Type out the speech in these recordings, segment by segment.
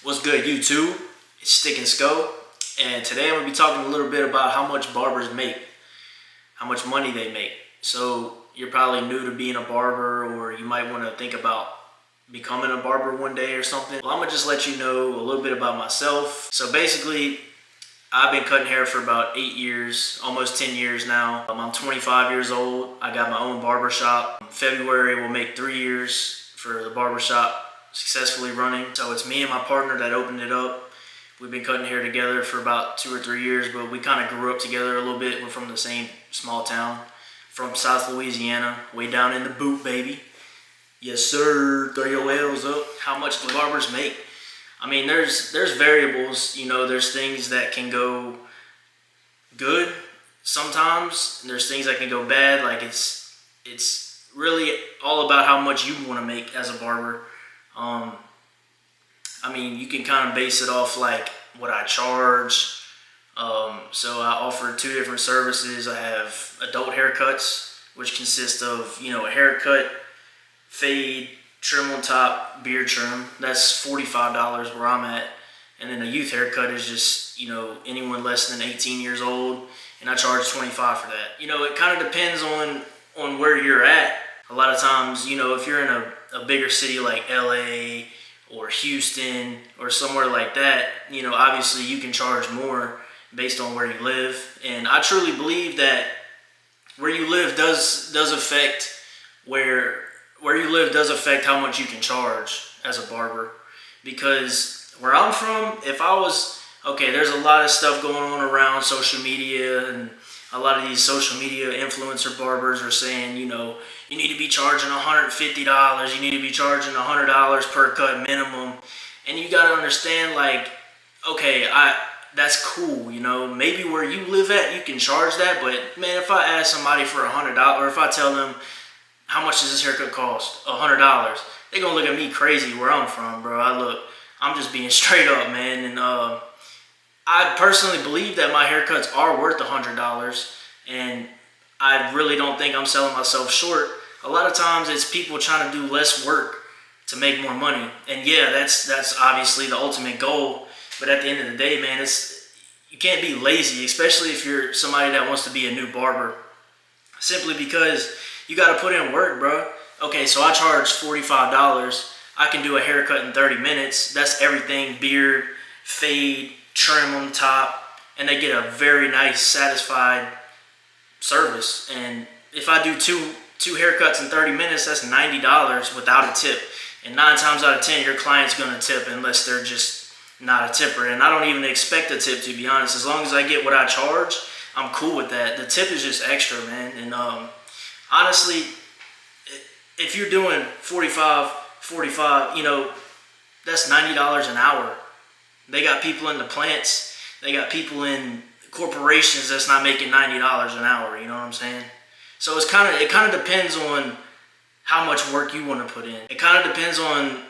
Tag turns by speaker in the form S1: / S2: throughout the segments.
S1: What's good, YouTube? It's Stick and Sco, and today I'm going to be talking a little bit about how much barbers make, how much money they make. So you're probably new to being a barber, or you might want to think about becoming a barber one day or something. Well, I'm going to just let you know a little bit about myself. So basically, I've been cutting hair for about 8 years, almost 10 years now. I'm 25 years old. I got my own barber shop. February will make 3 years for the barber shop successfully running. So it's me and my partner that opened it up. We've been cutting hair together for about 2 or 3 years, but we kind of grew up together a little bit. We're from the same small town, from South Louisiana, way down in the boot, baby. Yes, sir. Throw your L's up. How much do barbers make? I mean, there's variables. You know, there's things that can go good sometimes, and there's things that can go bad. Like it's really all about how much you want to make as a barber. I mean, you can kind of base it off like what I charge. So I offer 2 different services. I have adult haircuts, which consist of, you know, a haircut, fade, trim on top, beard trim. That's $45 where I'm at. And then a youth haircut is just, you know, anyone less than 18 years old, and I charge $25 for that. You know, it kind of depends on where you're at. A lot of times, you know, if you're in a bigger city like LA or Houston or somewhere like that, you know, obviously you can charge more based on where you live. And I truly believe that where you live does affect where you live does affect how much you can charge as a barber. Because where I'm from, if I was, okay, there's a lot of stuff going on around social media, and a lot of these social media influencer barbers are saying, you know, you need to be charging $150, you need to be charging $100 per cut minimum. And you got to understand, like, okay, that's cool, you know, maybe where you live at, you can charge that. But man, if I ask somebody for $100, or if I tell them, how much does this haircut cost? $100. They're going to look at me crazy where I'm from, bro. I'm just being straight up, man. And I personally believe that my haircuts are worth $100. And I really don't think I'm selling myself short. A lot of times it's people trying to do less work to make more money. And yeah, that's obviously the ultimate goal. But at the end of the day, man, you can't be lazy, especially if you're somebody that wants to be a new barber. Simply because you got to put in work, bro. Okay, so I charge $45. I can do a haircut in 30 minutes. That's everything: beard, fade, trim on top, and they get a very nice, satisfied service. And if I do two haircuts in 30 minutes, that's $90 without a tip. And 9 times out of 10, your client's gonna tip unless they're just not a tipper. And I don't even expect a tip, to be honest. As long as I get what I charge, I'm cool with that. The tip is just extra, man. And honestly, if you're doing 45, you know, that's $90 an hour. They got people in the plants, they got people in corporations that's not making $90 an hour, you know what I'm saying? So it kind of depends on how much work you want to put in. It kind of depends on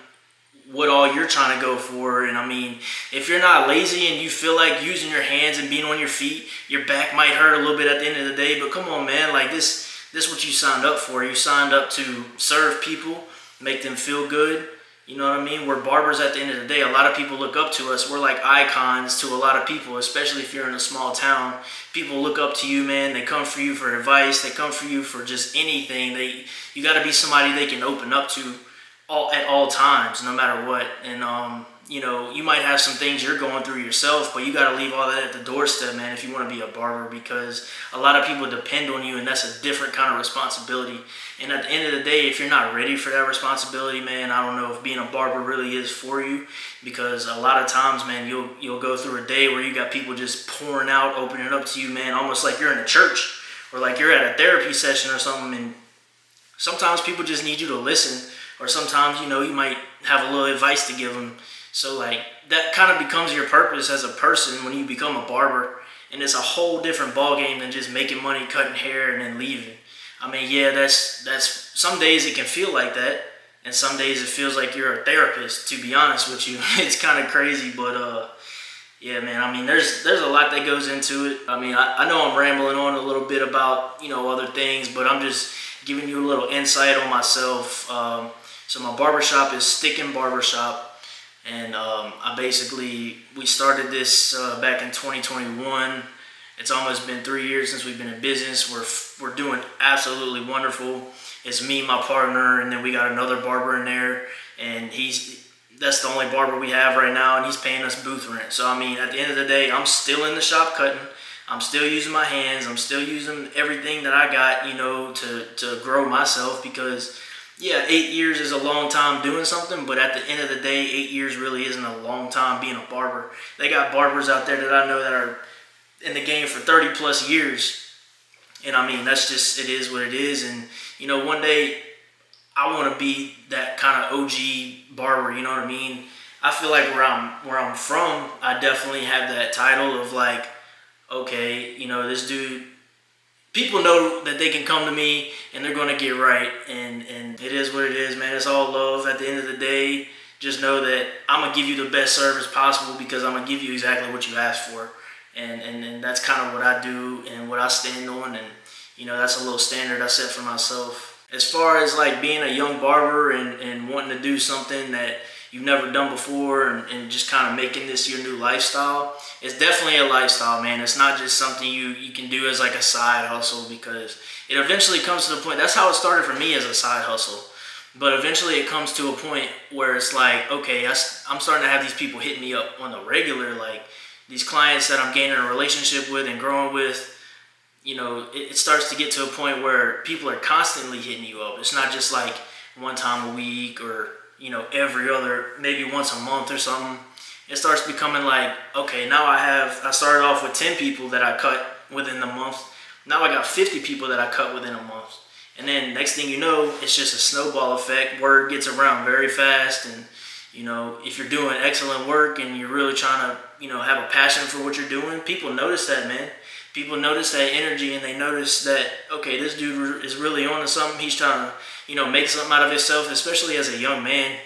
S1: what all you're trying to go for. And I mean, if you're not lazy and you feel like using your hands and being on your feet, your back might hurt a little bit at the end of the day, but come on, man, like this is what you signed up for. You signed up to serve people, make them feel good. You know what I mean? We're barbers at the end of the day. A lot of people look up to us. We're like icons to a lot of people, especially if you're in a small town. People look up to you, man. They come for you for advice. They come for you for just anything. You got to be somebody they can open up to at all times, no matter what. And you know, you might have some things you're going through yourself, but you got to leave all that at the doorstep, man, if you want to be a barber, because a lot of people depend on you, and that's a different kind of responsibility. And at the end of the day, if you're not ready for that responsibility, man, I don't know if being a barber really is for you, because a lot of times, man, you'll go through a day where you got people just pouring out, opening up to you, man, almost like you're in a church or like you're at a therapy session or something. And sometimes people just need you to listen, or sometimes, you know, you might have a little advice to give them. So like that kind of becomes your purpose as a person when you become a barber, and it's a whole different ball game than just making money, cutting hair, and then leaving. I mean, yeah, that's some days it can feel like that, and some days it feels like you're a therapist, to be honest with you. It's kind of crazy, but yeah, man, I mean, there's a lot that goes into it. I mean, I know I'm rambling on a little bit about, you know, other things, but I'm just giving you a little insight on myself. So my barbershop is Stick and Barbershop. And we started this back in 2021. It's almost been 3 years since we've been in business. We're doing absolutely wonderful. It's me, my partner, and then we got another barber in there, and that's the only barber we have right now, and he's paying us booth rent. So I mean, at the end of the day, I'm still in the shop cutting. I'm still using my hands. I'm still using everything that I got, to grow myself, because yeah, 8 years is a long time doing something, but at the end of the day, 8 years really isn't a long time being a barber. They got barbers out there that I know that are in the game for 30 plus years. And I mean, that's just, it is what it is. And, one day I want to be that kind of OG barber, you know what I mean? I feel like where I'm from, I definitely have that title of like, okay, this dude, people know that they can come to me and they're going to get right. And it is what it is, man. It's all love at the end of the day. Just know that I'm going to give you the best service possible, because I'm going to give you exactly what you asked for. And that's kind of what I do and what I stand on. And, that's a little standard I set for myself. As far as like being a young barber and wanting to do something that you've never done before, and just kind of making this your new lifestyle, it's definitely a lifestyle, man. It's not just something you can do as like a side hustle, because it eventually comes to the point. That's how it started for me, as a side hustle. But eventually it comes to a point where it's like, okay, I'm starting to have these people hit me up on the regular, like these clients that I'm gaining a relationship with and growing with. It starts to get to a point where people are constantly hitting you up. It's not just like one time a week or, every other, maybe once a month or something. It starts becoming like, okay, now I started off with 10 people that I cut within the month. Now I got 50 people that I cut within a month. And then next thing you know, it's just a snowball effect. Word gets around very fast. And, if you're doing excellent work and you're really trying to, have a passion for what you're doing, people notice that, man. People notice that energy, and they notice that, okay, this dude is really on to something. He's trying to, make something out of himself, especially as a young man.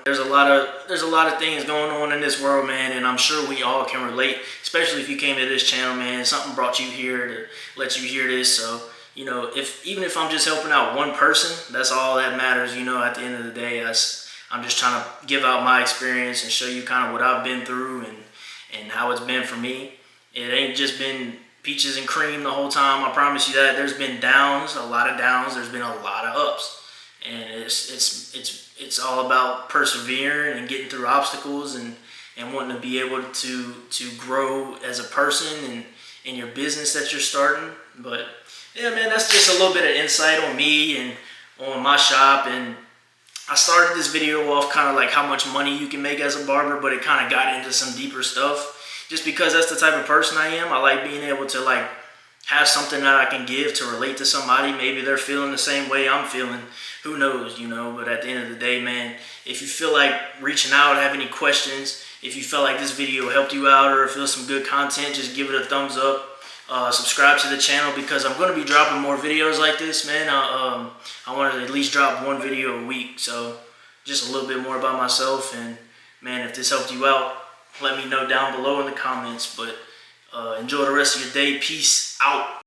S1: There's a lot of things going on in this world, man, and I'm sure we all can relate, especially if you came to this channel, man. Something brought you here to let you hear this. So, even if I'm just helping out one person, that's all that matters. At the end of the day, I'm just trying to give out my experience and show you kind of what I've been through and how it's been for me. It ain't just been peaches and cream the whole time. I promise you that. There's been downs, a lot of downs. There's been a lot of ups, and it's all about persevering and getting through obstacles and wanting to be able to grow as a person and in your business that you're starting. But yeah, man, that's just a little bit of insight on me and on my shop. And I started this video off kind of like how much money you can make as a barber, but it kind of got into some deeper stuff. Just because that's the type of person I am. I like being able to like have something that I can give to relate to somebody. Maybe they're feeling the same way I'm feeling. Who knows, But at the end of the day, man, if you feel like reaching out, have any questions, if you felt like this video helped you out or if it was some good content, just give it a thumbs up. Subscribe to the channel, because I'm going to be dropping more videos like this, man. I want to at least drop one video a week. So just a little bit more about myself. And man, if this helped you out, let me know down below in the comments. But enjoy the rest of your day. Peace out.